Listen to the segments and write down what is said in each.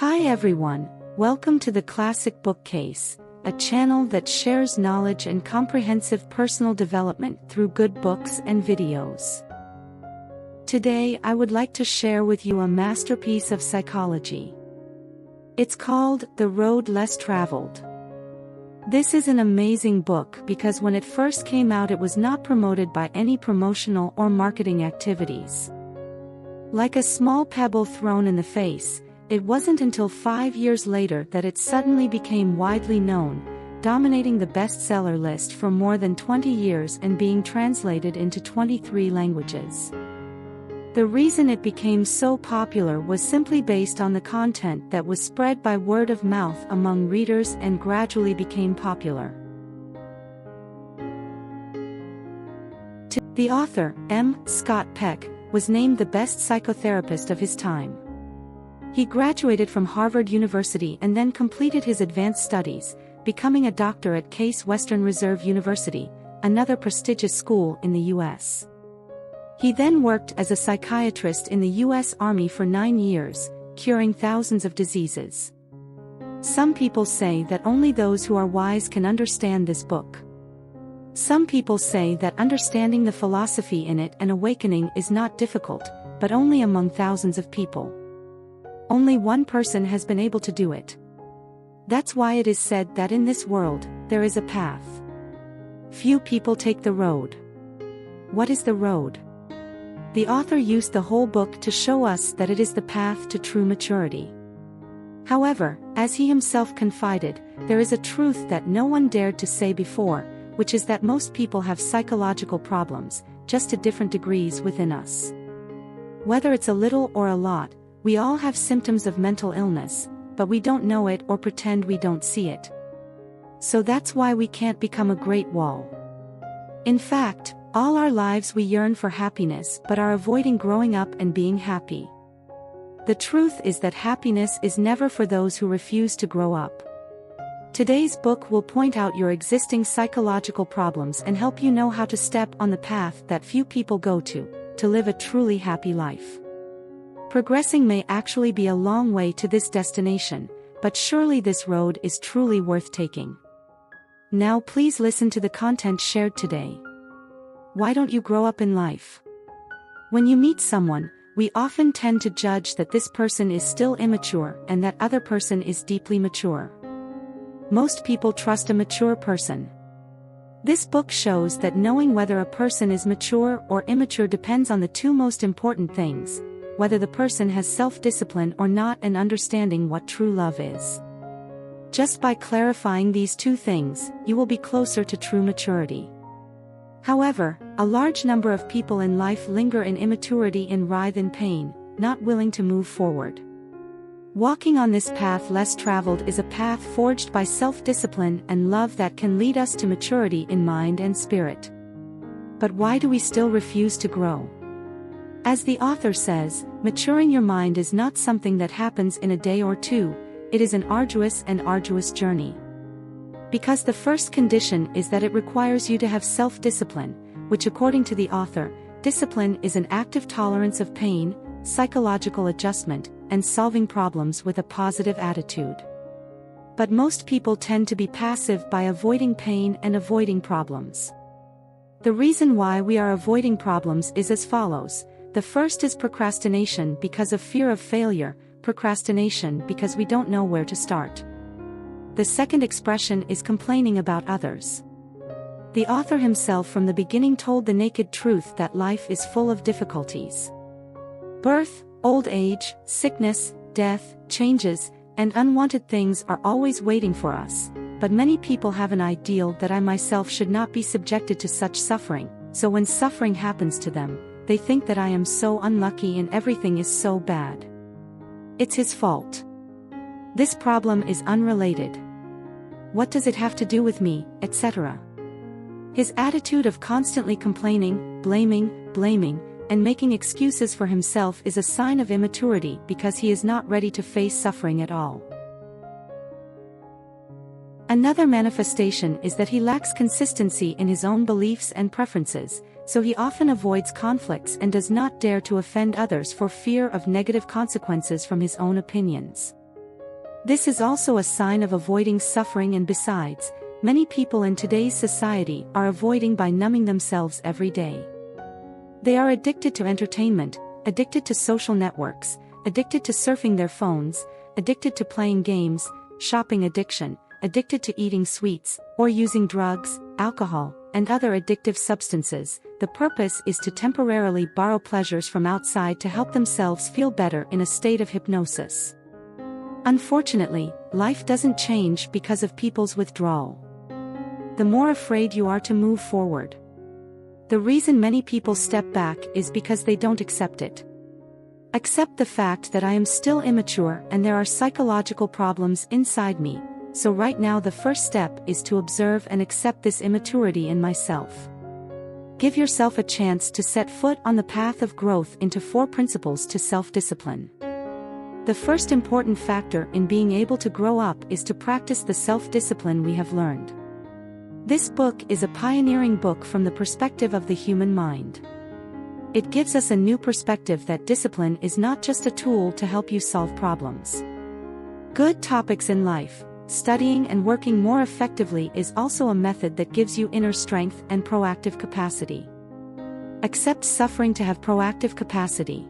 Hi everyone, welcome to the Classic Bookcase, a channel that shares knowledge and comprehensive personal development through good books and videos. Today I would like to share with you a masterpiece of psychology. It's called The Road Less Traveled. This is an amazing book because when it first came out it was not promoted by any promotional or marketing activities. Like a small pebble thrown in the face, it wasn't until 5 years later that it suddenly became widely known, dominating the bestseller list for more than 20 years and being translated into 23 languages. The reason it became so popular was simply based on the content that was spread by word of mouth among readers and gradually became popular. The author, M. Scott Peck, was named the best psychotherapist of his time. He graduated from Harvard University and then completed his advanced studies, becoming a doctor at Case Western Reserve University, another prestigious school in the U.S. He then worked as a psychiatrist in the U.S. Army for 9 years, curing thousands of diseases. Some people say that only those who are wise can understand this book. Some people say that understanding the philosophy in it and awakening is not difficult, but only among thousands of people. Only one person has been able to do it. That's why it is said that in this world, there is a path. Few people take the road. What is the road? The author used the whole book to show us that it is the path to true maturity. However, as he himself confided, there is a truth that no one dared to say before, which is that most people have psychological problems, just to different degrees within us. Whether it's a little or a lot, we all have symptoms of mental illness, but we don't know it or pretend we don't see it. So that's why we can't become a great wall. In fact, all our lives we yearn for happiness but are avoiding growing up and being happy. The truth is that happiness is never for those who refuse to grow up. Today's book will point out your existing psychological problems and help you know how to step on the path that few people go to live a truly happy life. Progressing may actually be a long way to this destination, but surely this road is truly worth taking. Now please listen to the content shared today. Why don't you grow up in life? When you meet someone, we often tend to judge that this person is still immature and that other person is deeply mature. Most people trust a mature person. This book shows that knowing whether a person is mature or immature depends on the two most important things: whether the person has self-discipline or not and understanding what true love is. Just by clarifying these two things, you will be closer to true maturity. However, a large number of people in life linger in immaturity and writhe in pain, not willing to move forward. Walking on this path less traveled is a path forged by self-discipline and love that can lead us to maturity in mind and spirit. But why do we still refuse to grow? As the author says, maturing your mind is not something that happens in a day or two, it is an arduous journey. Because the first condition is that it requires you to have self-discipline, which according to the author, discipline is an active tolerance of pain, psychological adjustment, and solving problems with a positive attitude. But most people tend to be passive by avoiding pain and avoiding problems. The reason why we are avoiding problems is as follows. The first is procrastination because of fear of failure, procrastination because we don't know where to start. The second expression is complaining about others. The author himself from the beginning told the naked truth that life is full of difficulties. Birth, old age, sickness, death, changes, and unwanted things are always waiting for us, but many people have an ideal that I myself should not be subjected to such suffering, so when suffering happens to them, they think that I am so unlucky and everything is so bad. It's his fault. This problem is unrelated. What does it have to do with me, etc.? His attitude of constantly complaining, blaming, and making excuses for himself is a sign of immaturity because he is not ready to face suffering at all. Another manifestation is that he lacks consistency in his own beliefs and preferences, so he often avoids conflicts and does not dare to offend others for fear of negative consequences from his own opinions. This is also a sign of avoiding suffering, and besides, many people in today's society are avoiding by numbing themselves every day. They are addicted to entertainment, addicted to social networks, addicted to surfing their phones, addicted to playing games, shopping addiction, addicted to eating sweets, or using drugs, alcohol, and other addictive substances. The purpose is to temporarily borrow pleasures from outside to help themselves feel better in a state of hypnosis. Unfortunately, life doesn't change because of people's withdrawal. The more afraid you are to move forward. The reason many people step back is because they don't accept it. Accept the fact that I am still immature and there are psychological problems inside me, so right now the first step is to observe and accept this immaturity in myself. Give yourself a chance to set foot on the path of growth into 4 principles to self-discipline. The first important factor in being able to grow up is to practice the self-discipline we have learned. This book is a pioneering book from the perspective of the human mind. It gives us a new perspective that discipline is not just a tool to help you solve problems. Good topics in life, studying and working more effectively is also a method that gives you inner strength and proactive capacity. Accept suffering to have proactive capacity.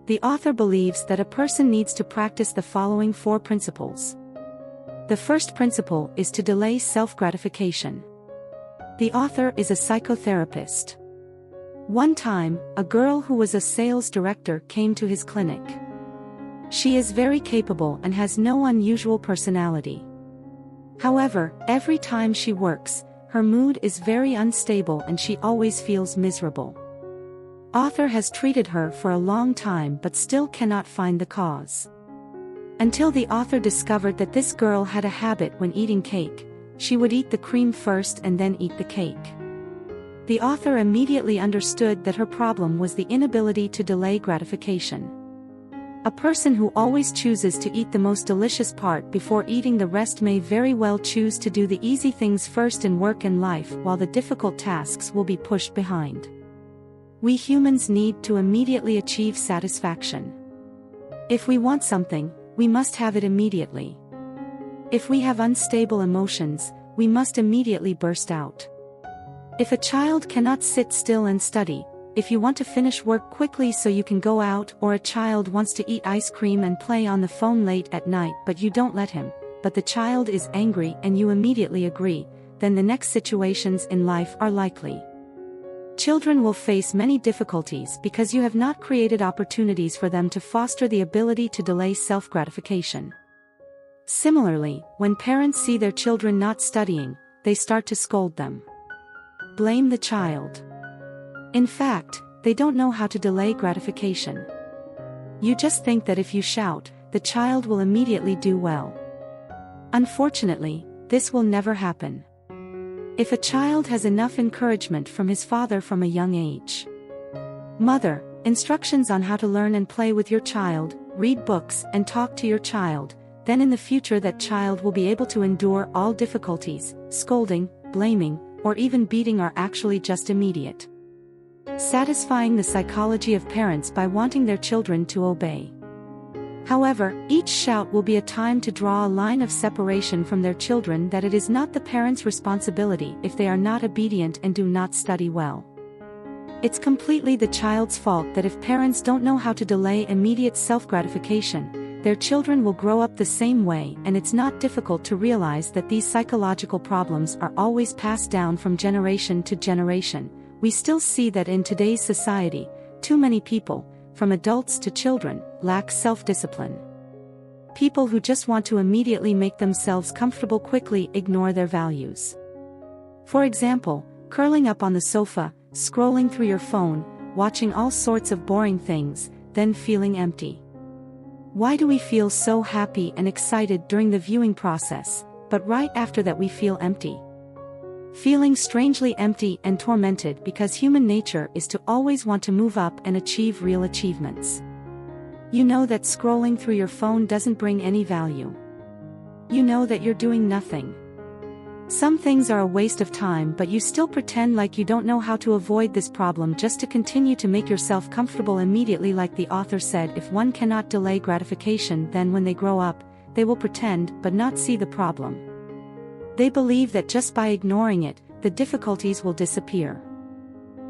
The author believes that a person needs to practice the following 4 principles. The first principle is to delay self-gratification. The author is a psychotherapist. One time, a girl who was a sales director came to his clinic. She is very capable and has no unusual personality. However, every time she works, her mood is very unstable and she always feels miserable. Author has treated her for a long time but still cannot find the cause. Until the author discovered that this girl had a habit when eating cake. She would eat the cream first and then eat the cake. The author immediately understood that her problem was the inability to delay gratification. A person who always chooses to eat the most delicious part before eating the rest may very well choose to do the easy things first in work and life, while the difficult tasks will be pushed behind. We humans need to immediately achieve satisfaction. If we want something, we must have it immediately. If we have unstable emotions, we must immediately burst out. If a child cannot sit still and study, if you want to finish work quickly so you can go out, or a child wants to eat ice cream and play on the phone late at night but you don't let him, but the child is angry and you immediately agree, then the next situations in life are likely. Children will face many difficulties because you have not created opportunities for them to foster the ability to delay self-gratification. Similarly, when parents see their children not studying, they start to scold them. Blame the child. In fact, they don't know how to delay gratification. You just think that if you shout, the child will immediately do well. Unfortunately, this will never happen. If a child has enough encouragement from his father from a young age. Mother, instructions on how to learn and play with your child, read books and talk to your child, then in the future that child will be able to endure all difficulties. Scolding, blaming, or even beating are actually just immediate. Satisfying the psychology of parents by wanting their children to obey. However, each shout will be a time to draw a line of separation from their children, that it is not the parents' responsibility if they are not obedient and do not study well. It's completely the child's fault that if parents don't know how to delay immediate self-gratification, their children will grow up the same way, and it's not difficult to realize that these psychological problems are always passed down from generation to generation. We still see that in today's society, too many people, from adults to children, lack self-discipline. People who just want to immediately make themselves comfortable quickly ignore their values. For example, curling up on the sofa, scrolling through your phone, watching all sorts of boring things, then feeling empty. Why do we feel so happy and excited during the viewing process, but right after that we feel empty? Feeling strangely empty and tormented because human nature is to always want to move up and achieve real achievements. You know that scrolling through your phone doesn't bring any value. You know that you're doing nothing. Some things are a waste of time, but you still pretend like you don't know how to avoid this problem just to continue to make yourself comfortable immediately. Like the author said, if one cannot delay gratification, then when they grow up, they will pretend but not see the problem. They believe that just by ignoring it, the difficulties will disappear.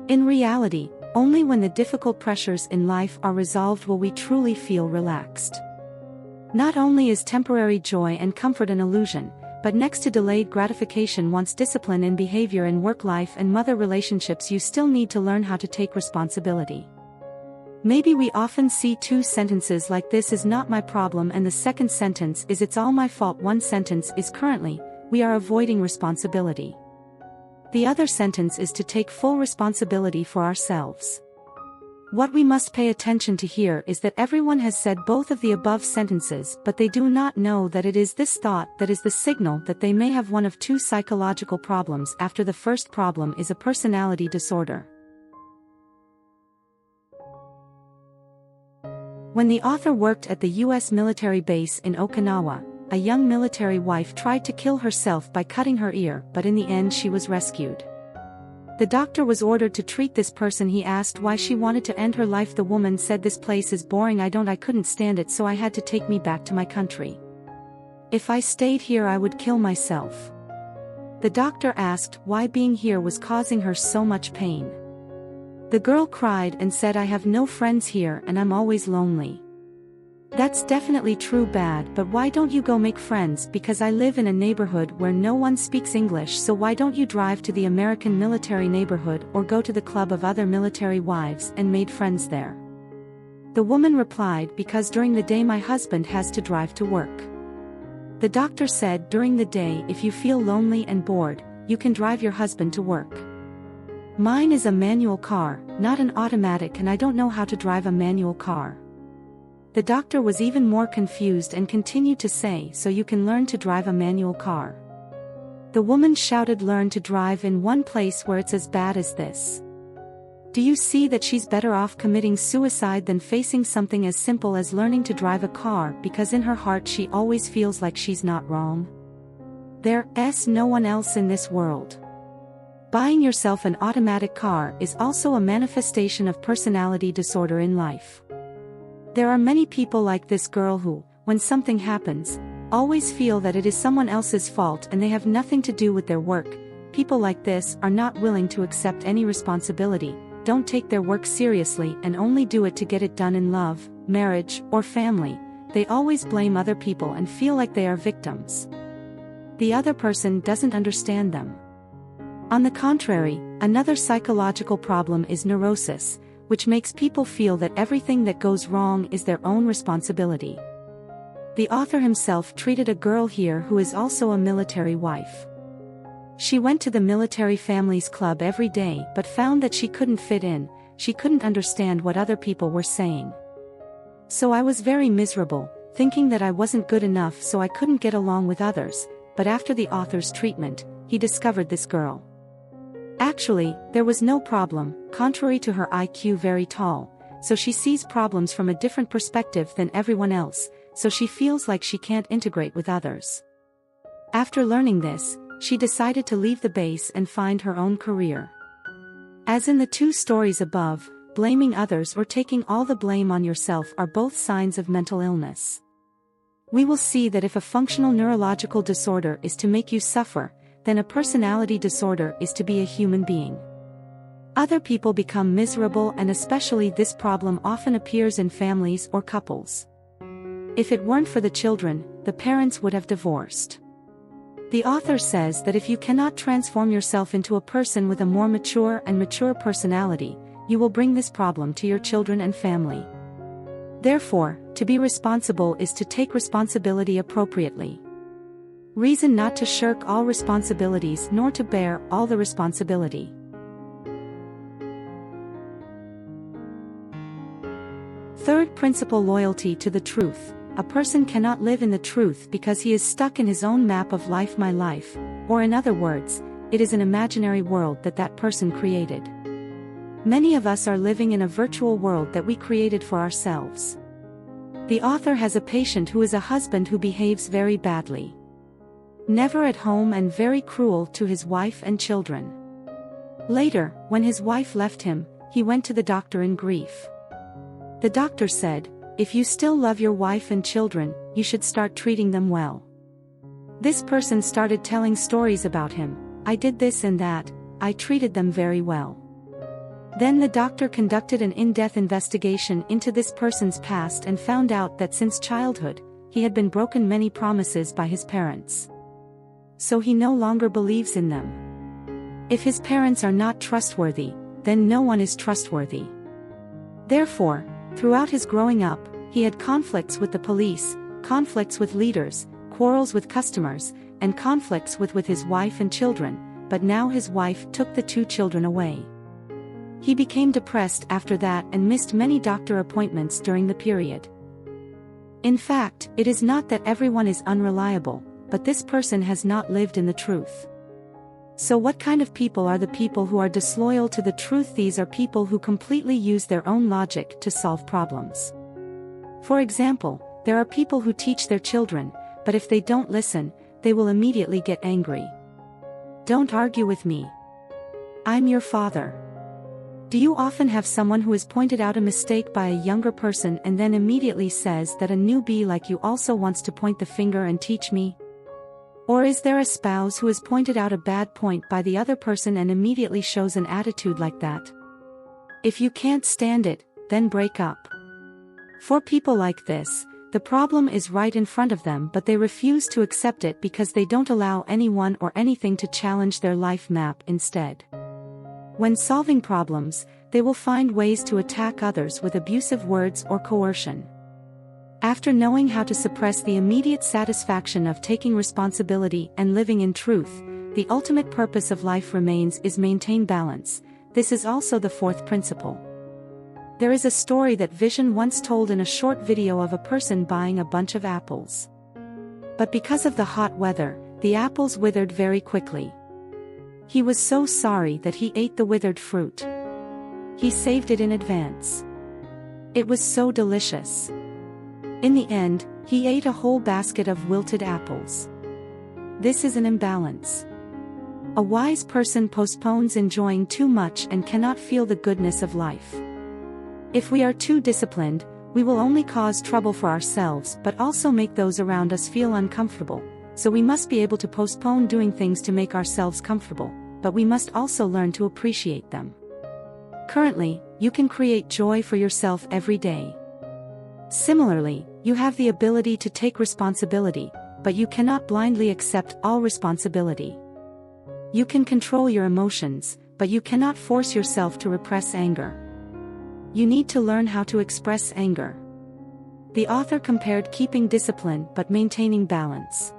In reality, only when the difficult pressures in life are resolved will we truly feel relaxed. Not only is temporary joy and comfort an illusion, but next to delayed gratification wants discipline in behavior in work life and mother relationships, you still need to learn how to take responsibility. Maybe we often see two sentences like "this is not my problem" and the second sentence is "it's all my fault." One sentence is "currently, we are avoiding responsibility." The other sentence is to take full responsibility for ourselves. What we must pay attention to here is that everyone has said both of the above sentences, but they do not know that it is this thought that is the signal that they may have one of two psychological problems after the first problem is a personality disorder. When the author worked at the U.S. military base in Okinawa, a young military wife tried to kill herself by cutting her ear, but in the end she was rescued. The doctor was ordered to treat this person. He asked why she wanted to end her life. The woman said, "This place is boring. I couldn't stand it, so I had to take me back to my country. If I stayed here I would kill myself." The doctor asked why being here was causing her so much pain. The girl cried and said, "I have no friends here and I'm always lonely." "That's definitely true, bad, but why don't you go make friends? Because I live in a neighborhood where no one speaks English, so why don't you drive to the American military neighborhood or go to the club of other military wives and made friends there?" The woman replied, "Because during the day my husband has to drive to work." The doctor said, "During the day if you feel lonely and bored, you can drive your husband to work. Mine is a manual car, not an automatic, and I don't know how to drive a manual car." The doctor was even more confused and continued to say, "So you can learn to drive a manual car." The woman shouted, "Learn to drive in one place where it's as bad as this? Do you see that she's better off committing suicide than facing something as simple as learning to drive a car, because in her heart she always feels like she's not wrong? There's no one else in this world." Buying yourself an automatic car is also a manifestation of personality disorder in life. There are many people like this girl who, when something happens, always feel that it is someone else's fault and they have nothing to do with their work. People like this are not willing to accept any responsibility, don't take their work seriously, and only do it to get it done in love, marriage, or family. They always blame other people and feel like they are victims. The other person doesn't understand them. On the contrary, another psychological problem is neurosis, which makes people feel that everything that goes wrong is their own responsibility. The author himself treated a girl here who is also a military wife. She went to the military families club every day but found that she couldn't fit in, she couldn't understand what other people were saying. "So I was very miserable, thinking that I wasn't good enough, so I couldn't get along with others." But after the author's treatment, he discovered this girl. Actually, there was no problem, contrary to her IQ very tall, so she sees problems from a different perspective than everyone else, so she feels like she can't integrate with others. After learning this, she decided to leave the base and find her own career. As in the two stories above, blaming others or taking all the blame on yourself are both signs of mental illness. We will see that if a functional neurological disorder is to make you suffer, then a personality disorder is to be a human being. Other people become miserable, and especially this problem often appears in families or couples. If it weren't for the children, the parents would have divorced. The author says that if you cannot transform yourself into a person with a more mature personality, you will bring this problem to your children and family. Therefore, to be responsible is to take responsibility appropriately. Reason not to shirk all responsibilities nor to bear all the responsibility. Third principle: loyalty to the truth. A person cannot live in the truth because he is stuck in his own map of life, my life, or in other words, it is an imaginary world that person created. Many of us are living in a virtual world that we created for ourselves. The author has a patient who is a husband who behaves very badly. Never at home and very cruel to his wife and children. Later, when his wife left him, he went to the doctor in grief. The doctor said, "If you still love your wife and children, you should start treating them well. This person started telling stories about him. I did this and that, I treated them very well. Then the doctor conducted an in-depth investigation into this person's past and found out that since childhood, he had been broken many promises by his parents. So he no longer believes in them. If his parents are not trustworthy, then no one is trustworthy. Therefore, throughout his growing up, he had conflicts with the police, conflicts with leaders, quarrels with customers, and conflicts with his wife and children, but now his wife took the 2 children away. He became depressed after that and missed many doctor appointments during the period. In fact, it is not that everyone is unreliable, but this person has not lived in the truth. So what kind of people are the people who are disloyal to the truth? These are people who completely use their own logic to solve problems. For example, there are people who teach their children, but if they don't listen, they will immediately get angry. Don't argue with me. I'm your father. Do you often have someone who has pointed out a mistake by a younger person and then immediately says that a newbie like you also wants to point the finger and teach me? Or is there a spouse who has pointed out a bad point by the other person and immediately shows an attitude like that? If you can't stand it, then break up. For people like this, the problem is right in front of them, but they refuse to accept it because they don't allow anyone or anything to challenge their life map instead. When solving problems, they will find ways to attack others with abusive words or coercion. After knowing how to suppress the immediate satisfaction of taking responsibility and living in truth, the ultimate purpose of life remains is maintain balance. This is also the 4th principle. There is a story that Vision once told in a short video of a person buying a bunch of apples. But because of the hot weather, the apples withered very quickly. He was so sorry that he ate the withered fruit. He saved it in advance. It was so delicious. In the end, he ate a whole basket of wilted apples. This is an imbalance. A wise person postpones enjoying too much and cannot feel the goodness of life. If we are too disciplined, we will only cause trouble for ourselves but also make those around us feel uncomfortable. So we must be able to postpone doing things to make ourselves comfortable, but we must also learn to appreciate them. Currently, you can create joy for yourself every day. Similarly, you have the ability to take responsibility, but you cannot blindly accept all responsibility. You can control your emotions, but you cannot force yourself to repress anger. You need to learn how to express anger. The author compared keeping discipline but maintaining balance.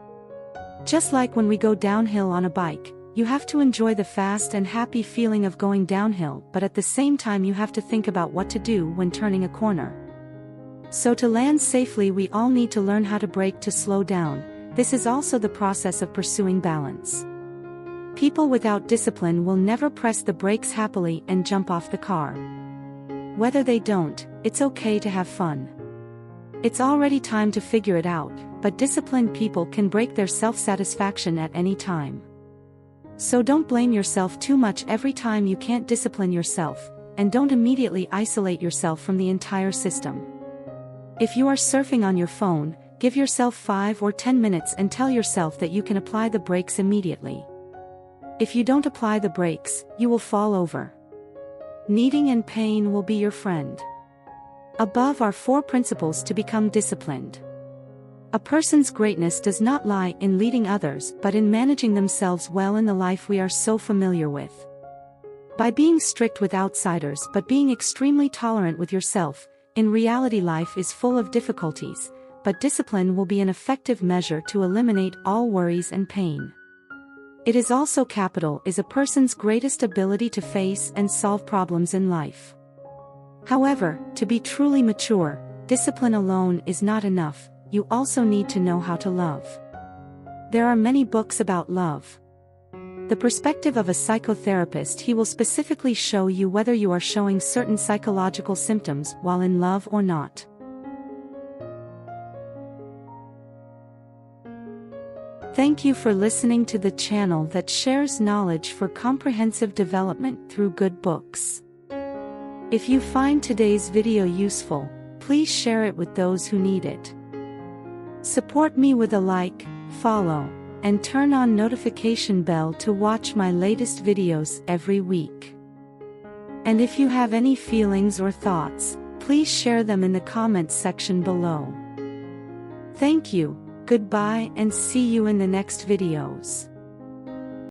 Just like when we go downhill on a bike, you have to enjoy the fast and happy feeling of going downhill, but at the same time you have to think about what to do when turning a corner. So to land safely we all need to learn how to brake to slow down. This is also the process of pursuing balance. People without discipline will never press the brakes happily and jump off the car. Whether they don't, it's okay to have fun. It's already time to figure it out, but disciplined people can break their self-satisfaction at any time. So don't blame yourself too much every time you can't discipline yourself, and don't immediately isolate yourself from the entire system. If you are surfing on your phone, give yourself 5 or 10 minutes and tell yourself that you can apply the brakes immediately. If you don't apply the brakes, you will fall over. Kneading and pain will be your friend. Above are 4 principles to become disciplined. A person's greatness does not lie in leading others but in managing themselves well in the life we are so familiar with. By being strict with outsiders but being extremely tolerant with yourself, in reality life is full of difficulties, but discipline will be an effective measure to eliminate all worries and pain. It is also capital is a person's greatest ability to face and solve problems in life. However, to be truly mature, discipline alone is not enough, you also need to know how to love. There are many books about love. The perspective of a psychotherapist, he will specifically show you whether you are showing certain psychological symptoms while in love or not. Thank you for listening to the channel that shares knowledge for comprehensive development through good books. If you find today's video useful, please share it with those who need it. Support me with a like, follow, and turn on notification bell to watch my latest videos every week. And if you have any feelings or thoughts, please share them in the comments section below. Thank you, goodbye, and see you in the next videos.